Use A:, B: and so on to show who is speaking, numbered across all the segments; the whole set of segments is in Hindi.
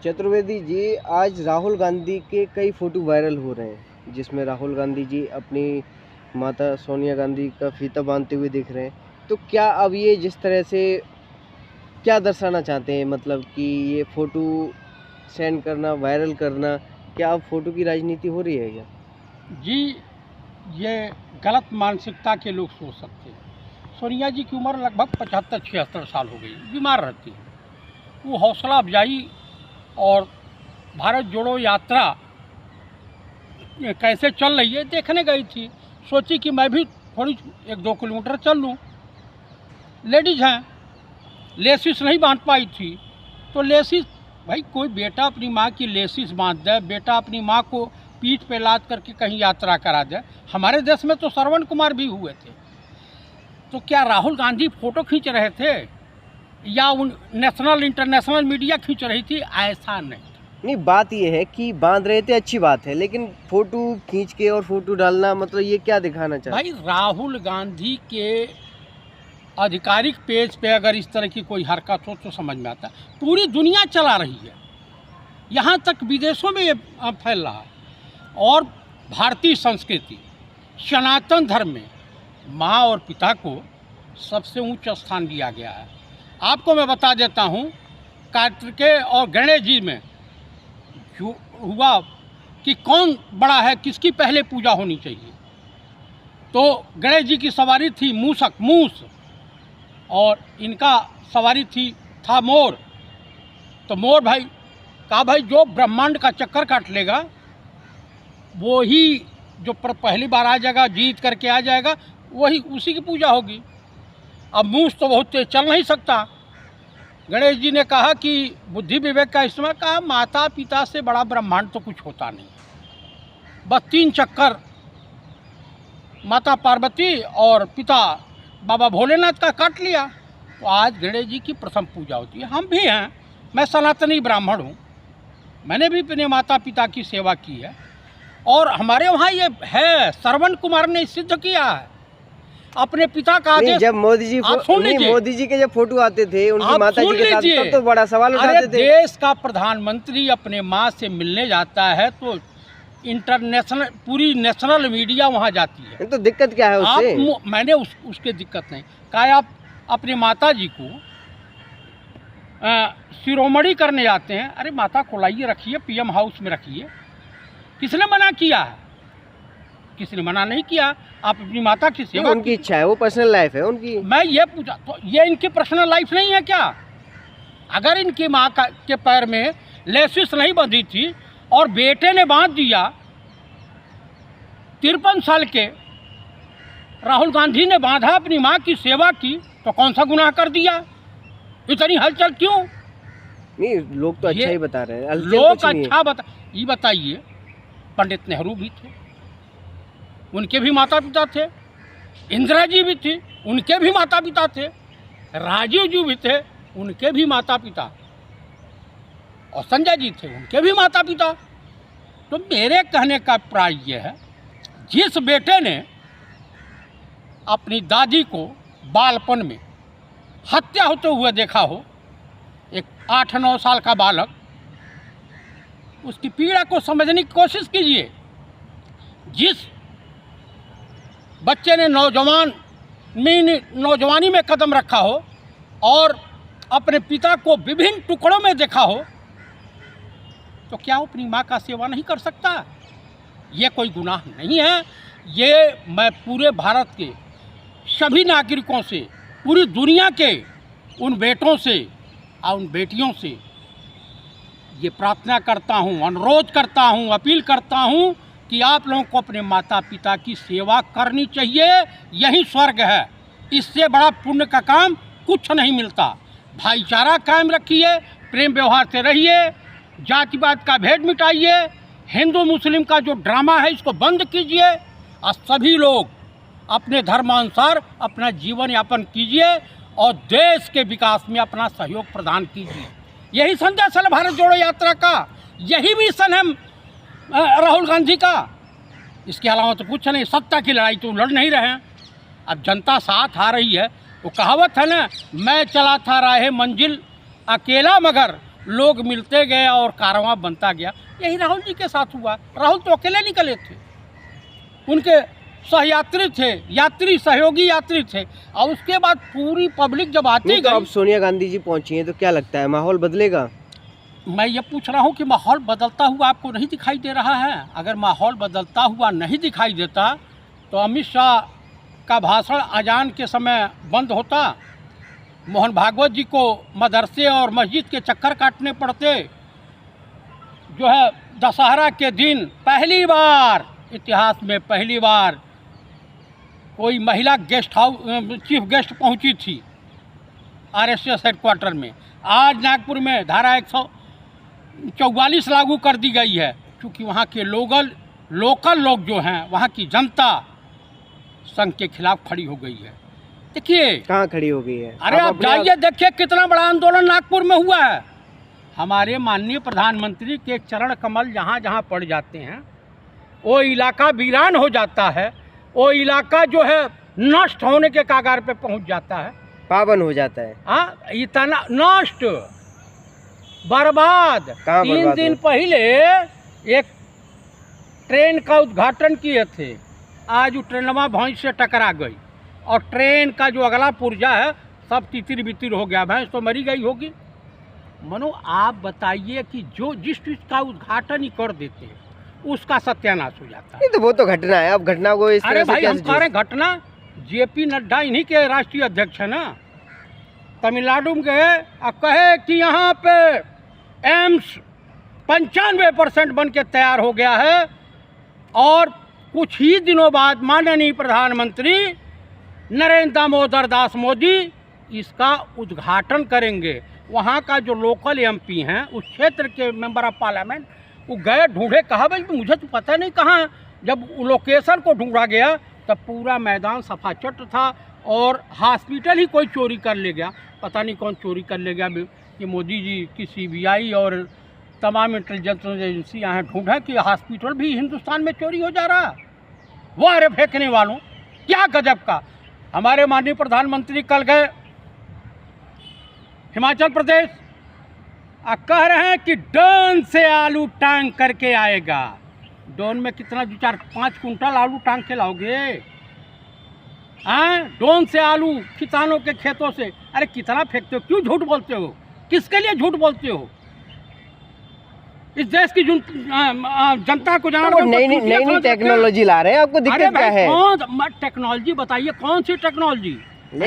A: चतुर्वेदी जी, आज राहुल गांधी के कई फ़ोटो वायरल हो रहे हैं, जिसमें राहुल गांधी जी अपनी माता सोनिया गांधी का फीता बांधते हुए दिख रहे हैं। तो क्या अब ये जिस तरह से क्या दर्शाना चाहते हैं, मतलब कि ये फ़ोटो सेंड करना, वायरल करना, क्या अब फ़ोटो की राजनीति हो रही है क्या?
B: जी, ये गलत मानसिकता के लोग सोच सकते हैं। सोनिया जी की उम्र लगभग 75-76 साल हो गई, बीमार रहती हैं। वो हौसला अफजाई और भारत जोड़ो यात्रा कैसे चल रही है देखने गई थी। सोची कि मैं भी थोड़ी 1-2 किलोमीटर चल लूँ। लेडीज़ हैं, लेसिस नहीं बांध पाई थी, तो लेसिस, भाई कोई बेटा अपनी माँ की लेसिस बांध दे, बेटा अपनी माँ को पीठ पे लाद करके कहीं यात्रा करा दे। हमारे देश में तो श्रवण कुमार भी हुए थे। तो क्या राहुल गांधी फ़ोटो खींच रहे थे या उन नेशनल इंटरनेशनल मीडिया खींच रही थी? ऐसा नहीं,
A: बात ये है कि बांध रहे थे, अच्छी बात है, लेकिन फ़ोटो खींच के और फ़ोटो डालना, मतलब ये क्या दिखाना चाहते हैं?
B: भाई राहुल गांधी के आधिकारिक पेज पे अगर इस तरह की कोई हरकत हो तो समझ में आता है। पूरी दुनिया चला रही है, यहाँ तक विदेशों में ये फैल रहा है। और भारतीय संस्कृति, सनातन धर्म में माँ और पिता को सबसे ऊंच स्थान दिया गया है। आपको मैं बता देता हूँ, कार्तिकेय और गणेश जी में जो हुआ कि कौन बड़ा है, किसकी पहले पूजा होनी चाहिए, तो गणेश जी की सवारी थी मूस, और इनका सवारी था मोर। तो मोर भाई कहा, भाई जो ब्रह्मांड का चक्कर काट लेगा वो ही जो पहली बार आ जाएगा, जीत करके आ जाएगा, वही उसी की पूजा होगी। अब मूस तो बहुत तेज चल नहीं सकता। गणेश जी ने कहा कि बुद्धि विवेक का इस्तेमाल, कहा माता पिता से बड़ा ब्रह्मांड तो कुछ होता नहीं। बस 3 चक्कर माता पार्वती और पिता बाबा भोलेनाथ का काट लिया, तो आज गणेश जी की प्रथम पूजा होती है। हम भी हैं, मैं सनातनी ब्राह्मण हूँ, मैंने भी अपने माता पिता की सेवा की है। और हमारे वहाँ ये है, श्रवण कुमार ने सिद्ध किया है अपने पिता का आदेश।
A: जब मोदी जी मोदी जी के जब फोटो आते थे उनकी माता जी के साथ, तब तो बड़ा सवाल उठाते थे।
B: देश का प्रधानमंत्री अपने माँ से मिलने जाता है तो इंटरनेशनल, पूरी नेशनल मीडिया वहाँ जाती है।
A: तो दिक्कत क्या है उससे?
B: मैंने उसके दिक्कत नहीं कहा। आप अपनी माता जी को शिरोमणि करने जाते हैं, अरे माता को लाइए, रखिए, पीएम हाउस में रखिए। किसने मना किया है? किसी ने मना नहीं किया। आप अपनी माता की सेवा,
A: उनकी इच्छा है, वो पर्सनल लाइफ है उनकी।
B: मैं ये पूछा, तो ये इनकी पर्सनल लाइफ नहीं है क्या? अगर इनकी माँ के पैर में लेसिस नहीं बंधी थी और बेटे ने बांध दिया, 53 साल के राहुल गांधी ने बांधा, अपनी माँ की सेवा की, तो कौन सा गुनाह कर दिया? इतनी हलचल क्यों?
A: नहीं, लोग तो अच्छा ही बता रहे हैं।
B: लोग अच्छा ये बताइए, पंडित नेहरू भी थे, उनके भी माता पिता थे। इंदिरा जी भी थी, उनके भी माता पिता थे। राजीव जी भी थे, उनके भी माता पिता। और संजय जी थे, उनके भी माता पिता। तो मेरे कहने का प्राय ये है, जिस बेटे ने अपनी दादी को बालपन में हत्या होते हुए देखा हो, एक 8-9 साल का बालक, उसकी पीड़ा को समझने की कोशिश कीजिए। जिस बच्चे ने नौजवानी में कदम रखा हो और अपने पिता को विभिन्न टुकड़ों में देखा हो, तो क्या वो अपनी माँ का सेवा नहीं कर सकता? ये कोई गुनाह नहीं है। ये मैं पूरे भारत के सभी नागरिकों से, पूरी दुनिया के उन बेटों से और उन बेटियों से ये प्रार्थना करता हूँ, अनुरोध करता हूँ, अपील करता हूँ कि आप लोगों को अपने माता पिता की सेवा करनी चाहिए। यही स्वर्ग है, इससे बड़ा पुण्य का काम कुछ नहीं मिलता। भाईचारा कायम रखिए, प्रेम व्यवहार से रहिए, जातिवाद का भेद मिटाइए, हिंदू मुस्लिम का जो ड्रामा है इसको बंद कीजिए, और सभी लोग अपने धर्मानुसार अपना जीवन यापन कीजिए और देश के विकास में अपना सहयोग प्रदान कीजिए। यही संदेश है भारत जोड़ो यात्रा का, यही मिशन है राहुल गांधी का। इसके अलावा तो कुछ नहीं। सत्ता की लड़ाई तो लड़ नहीं रहे हैं, अब जनता साथ आ रही है। वो कहावत है ना, मैं चला था राहे मंजिल अकेला मगर लोग मिलते गए और कारवां बनता गया। यही राहुल जी के साथ हुआ। राहुल तो अकेले निकले थे, उनके सहयात्री थे, यात्री सहयोगी यात्री थे, और उसके बाद पूरी पब्लिक जब आती
A: नहीं, तो अब
B: गई।
A: सोनिया गांधी जी पहुंची हैं तो क्या लगता है माहौल बदलेगा?
B: मैं ये पूछ रहा हूँ कि माहौल बदलता हुआ आपको नहीं दिखाई दे रहा है? अगर माहौल बदलता हुआ नहीं दिखाई देता तो अमित शाह का भाषण अजान के समय बंद होता, मोहन भागवत जी को मदरसे और मस्जिद के चक्कर काटने पड़ते, जो है दशहरा के दिन पहली बार इतिहास में पहली बार कोई महिला गेस्ट हाउस चीफ गेस्ट पहुंची थी आरएसएस हेडक्वार्टर में। आज नागपुर में धारा 144 लागू कर दी गई है, क्योंकि वहाँ के लोकल लोग जो हैं, वहाँ की जनता संघ के खिलाफ खड़ी हो गई है। देखिए
A: कहाँ खड़ी हो गई है?
B: अरे आप जाइए देखिए कितना बड़ा आंदोलन नागपुर में हुआ है। हमारे माननीय प्रधानमंत्री के चरण कमल जहाँ जहाँ पड़ जाते हैं वो इलाका वीरान हो जाता है, वो इलाका जो है नष्ट होने के कगार पे पहुंच जाता है,
A: पावन हो जाता है।
B: हाँ, इतना नष्ट बर्बाद। 3 दिन पहले एक ट्रेन का उद्घाटन किए थे, आज वो ट्रेनवा भैंस से टकरा गई और ट्रेन का जो अगला पुर्जा है सब तितिर बितिर हो गया, भैंस तो मरी गई होगी। मनो आप बताइए कि जो जिस चीज़ का उद्घाटन ही कर देते हैं उसका सत्यानाश हो जाता है।
A: तो वो तो घटना है, अब घटना को इस तरह
B: अरे
A: से
B: भाई हम
A: कैसे
B: कह रहे हैं घटना, जेपी नड्डा इन्हीं के राष्ट्रीय अध्यक्ष है ना, तमिलनाडु में गए और कहे कि यहाँ पे एम्स 95% बन के तैयार हो गया है, और कुछ ही दिनों बाद माननीय प्रधानमंत्री नरेंद्र दामोदर दास मोदी इसका उद्घाटन करेंगे। वहाँ का जो लोकल एमपी हैं, उस क्षेत्र के मेंबर ऑफ पार्लियामेंट, वो गए ढूंढे, कहा भाई मुझे तो पता नहीं कहाँ है। जब लोकेशन को ढूंढा गया तब पूरा मैदान सफाचट था और हॉस्पिटल ही कोई चोरी कर ले गया। पता नहीं कौन चोरी कर ले गया कि मोदी जी की सीबीआई और तमाम इंटेलिजेंस एजेंसी यहाँ ढूंढा कि हॉस्पिटल भी हिंदुस्तान में चोरी हो जा रहा। वाह रे फेंकने वालों, क्या गजब का। हमारे माननीय प्रधानमंत्री कल गए हिमाचल प्रदेश, कह रहे हैं कि डोन से आलू टांग करके आएगा। डोन में कितना 4-5 कुंटल आलू टांग के लाओगे? हाँ, डोन से आलू किसानों के खेतों से। अरे कितना फेंकते हो, क्यों झूठ बोलते हो, किसके लिए झूठ बोलते हो? इस देश की जनता को जाना,
A: नई टेक्नोलॉजी ला रहे हैं, आपको दिक्कत क्या है?
B: कौन टेक्नोलॉजी बताइए, कौन सी टेक्नोलॉजी?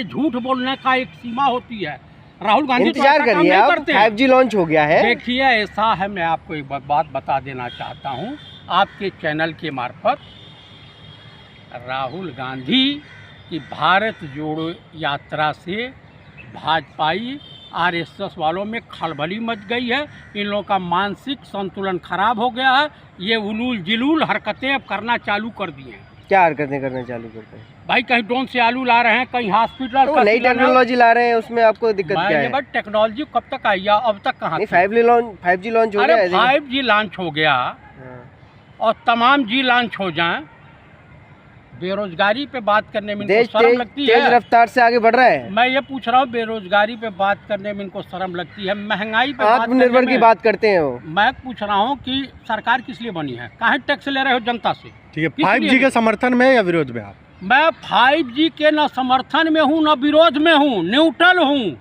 B: झूठ बोलने का एक सीमा होती है। राहुल गांधी
A: इंतजार करिए, आप 5G लॉन्च हो गया है।
B: देखिए ऐसा है, मैं आपको एक बात बता देना चाहता हूँ आपके चैनल के मार्फत। राहुल गांधी की भारत जोड़ो यात्रा से भाजपाई आरएसएस वालों में खलबली मच गई है। इन लोगों का मानसिक संतुलन खराब हो गया है। ये उलूल जिलूल हरकतें अब करना चालू कर दिए हैं।
A: क्या हरकतें करना चालू करते हैं
B: भाई? कहीं ड्रोन से आलू ला रहे हैं, कहीं हॉस्पिटल,
A: तो नई टेक्नोलॉजी ला रहे हैं, उसमें आपको दिक्कत क्या है?
B: बट टेक्नोलॉजी कब तक आई है? अब तक कहाँ?
A: 5G लॉन्च हो गया है।
B: 5G लॉन्च हो गया और तमाम जी लॉन्च हो जाएं। बेरोजगारी पे बात करने में इनको शर्म लगती है।
A: तेज रफ्तार से आगे बढ़ रहा है।
B: मैं ये पूछ रहा हूँ, बेरोजगारी पे बात करने में इनको शर्म लगती है, महंगाई पे
A: आत्मनिर्भर की बात करते हैं वो।
B: मैं पूछ रहा हूँ कि सरकार किस लिए बनी है? काहे टैक्स ले रहे हो जनता से?
C: ठीक है, 5G के समर्थन में या विरोध में आप?
B: मैं 5G के न समर्थन में हूँ न विरोध में हूँ, न्यूट्रल हूँ।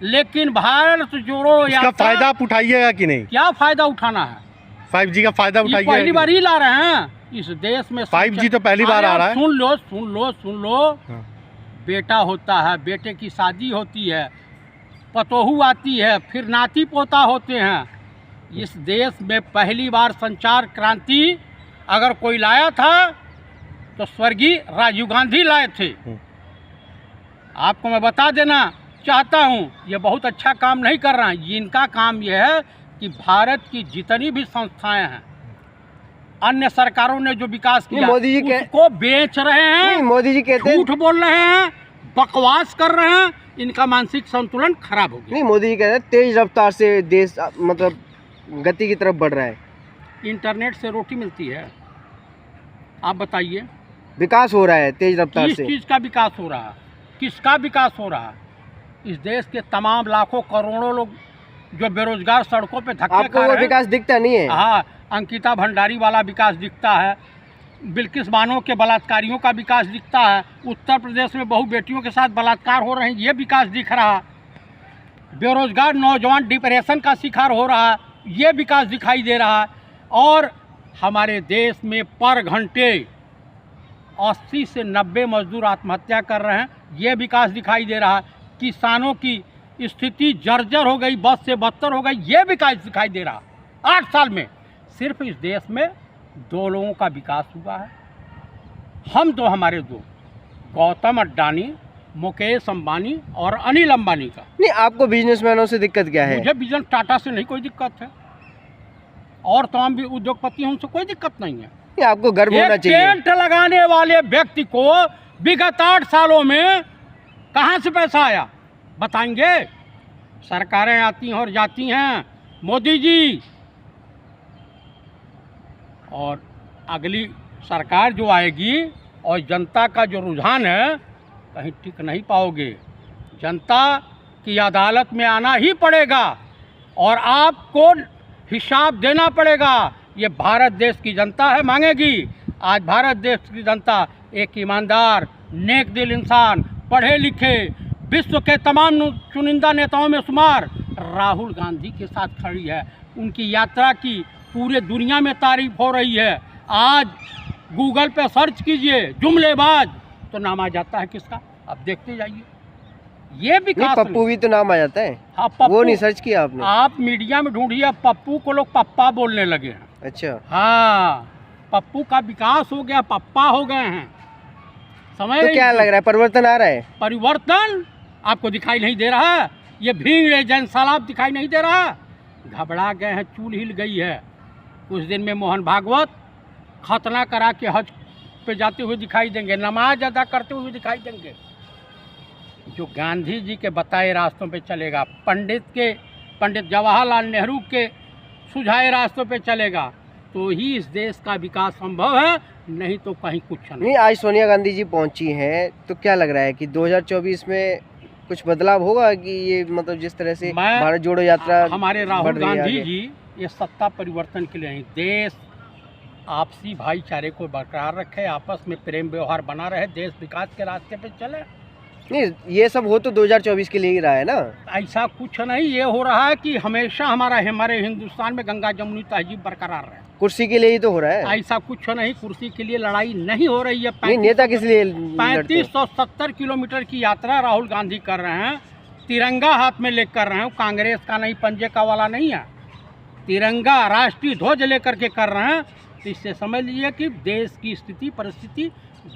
B: लेकिन भारत जोड़ो
C: यात्रा, इसका फायदा आप उठाइएगा कि नहीं?
B: क्या फायदा उठाना है?
C: 5G का फायदा उठाइएगा?
B: पहली बार ही ला रहे हैं इस देश में।
C: 5G तो पहली बार आ रहा है।
B: सुन लो हाँ। बेटा होता है, बेटे की शादी होती है, पतोहू आती है, फिर नाती पोता होते हैं। इस देश में पहली बार संचार क्रांति अगर कोई लाया था तो स्वर्गीय राजीव गांधी लाए थे। आपको मैं बता देना चाहता हूँ, ये बहुत अच्छा काम नहीं कर रहा है। इनका काम यह है कि भारत की जितनी भी संस्थाएं हैं, अन्य सरकारों ने जो विकास किया,
A: मोदी जी
B: उसको बेच रहे हैं।
A: मोदी जी कहते हैं,
B: झूठ बोल रहे हैं, बकवास कर रहे हैं, इनका मानसिक संतुलन खराब हो गया।
A: नहीं, मोदी जी कहते हैं तेज रफ्तार से देश मतलब गति की तरफ बढ़ रहा है।
B: इंटरनेट से रोटी मिलती है? आप बताइए।
A: विकास हो रहा है तेज रफ्तार से।
B: किस चीज़ का विकास हो रहा है? किसका विकास हो रहा है? इस देश के तमाम लाखों करोड़ों लोग जो बेरोजगार सड़कों पे धक्के
A: आपको
B: खा
A: वो
B: रहे हैं।
A: विकास दिखता नहीं है?
B: हाँ, अंकिता भंडारी वाला विकास दिखता है, बिल्किस बानो के बलात्कारियों का विकास दिखता है, उत्तर प्रदेश में बहु बेटियों के साथ बलात्कार हो रहे हैं, ये विकास दिख रहा है, बेरोजगार नौजवान डिप्रेशन का शिकार हो रहा है, ये विकास दिखाई दे रहा है, और हमारे देश में पर घंटे 80 से 90 मजदूर आत्महत्या कर रहे हैं, ये विकास दिखाई दे रहा है, किसानों की स्थिति जर्जर हो गई, बद से बदतर हो गई, ये विकास दिखाई दे रहा है। 8 साल में सिर्फ इस देश में 2 लोगों का विकास हुआ है, हम दो, हमारे दो, गौतम अड्डानी, मुकेश अंबानी और अनिल अंबानी का।
A: नहीं, आपको बिजनेसमैनों से दिक्कत क्या है?
B: मुझे बिजनेस टाटा से नहीं कोई दिक्कत है, और तमाम भी उद्योगपति हैं, उनसे कोई दिक्कत नहीं है।
A: नहीं, आपको गर्व होना
B: एक
A: चाहिए।
B: टेंट लगाने वाले व्यक्ति को विगत 8 सालों में कहाँ से पैसा आया बताएंगे? सरकारें आती हैं और जाती हैं, मोदी जी, और अगली सरकार जो आएगी और जनता का जो रुझान है कहीं टिक नहीं पाओगे। जनता की अदालत में आना ही पड़ेगा और आपको हिसाब देना पड़ेगा। ये भारत देश की जनता है, मांगेगी। आज भारत देश की जनता एक ईमानदार, नेक दिल इंसान, पढ़े लिखे, विश्व के तमाम चुनिंदा नेताओं में शुमार राहुल गांधी के साथ खड़ी है। उनकी यात्रा की पूरे दुनिया में तारीफ हो रही है। आज गूगल पे सर्च कीजिए जुमलेबाज, तो नाम आ जाता है किसका? आप देखते जाइए। ये विकास
A: नहीं, पप्पू भी तो नाम आ जाता है।
B: हाँ, पप्पू,
A: वो नहीं सर्च किया आपने?
B: आप मीडिया में ढूंढिए, पप्पू को लोग पप्पा बोलने लगे हैं।
A: अच्छा,
B: हाँ, पप्पू का विकास हो गया, पप्पा हो गए हैं। समझ
A: तो क्या लग रहा है, परिवर्तन आ रहा है?
B: परिवर्तन आपको दिखाई नहीं दे रहा है? ये भीड़ जन सैलाब दिखाई नहीं दे रहा? घबरा गए हैं, चूल हिल गई है। कुछ दिन में मोहन भागवत खतना करा के हज पे जाते हुए दिखाई देंगे, नमाज अदा करते हुए दिखाई देंगे। जो गांधी जी के बताए रास्तों पे चलेगा, पंडित जवाहरलाल नेहरू के सुझाए रास्तों पे चलेगा, तो ही इस देश का विकास संभव है, नहीं तो कहीं कुछ नहीं।
A: आज सोनिया गांधी जी पहुंची हैं, तो क्या लग रहा है कि 2024 में कुछ बदलाव होगा कि ये मतलब जिस तरह से भारत जोड़ो यात्रा
B: हमारे राहुल
A: बढ़ रही है
B: गांधी
A: आगे?
B: जी ये सत्ता परिवर्तन के लिए नहीं, देश आपसी भाईचारे को बरकरार रखे, आपस में प्रेम व्यवहार बना रहे, देश विकास के रास्ते पे चले।
A: नहीं, ये सब हो तो 2024 के लिए ही रहा है ना?
B: ऐसा कुछ नहीं, ये हो रहा है कि हमेशा हमारे हिंदुस्तान में गंगा जमुनी तहजीब बरकरार रहे।
A: कुर्सी के लिए ही तो हो रहा है।
B: ऐसा कुछ नहीं, कुर्सी के लिए लड़ाई नहीं हो रही है।
A: नहीं, नेता किस लिए लड़ते हैं?
B: 3570 किलोमीटर की यात्रा राहुल गांधी कर रहे हैं, तिरंगा हाथ में लेकर रहे हैं। कांग्रेस का नहीं, पंजे का वाला नहीं है, तिरंगा राष्ट्रीय ध्वज लेकर के कर रहे हैं। तो इससे समझ लीजिए कि देश की स्थिति परिस्थिति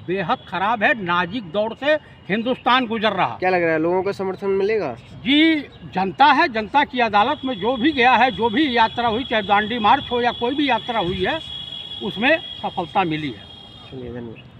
B: बेहद खराब है, नाजुक दौर से हिंदुस्तान गुजर रहा।
A: क्या लग रहा है, लोगों को समर्थन मिलेगा?
B: जी, जनता है, जनता की अदालत में जो भी गया है, जो भी यात्रा हुई, चाहे दांडी मार्च हो या कोई भी यात्रा हुई है, उसमें सफलता मिली है।
A: चलिए, धन्यवाद।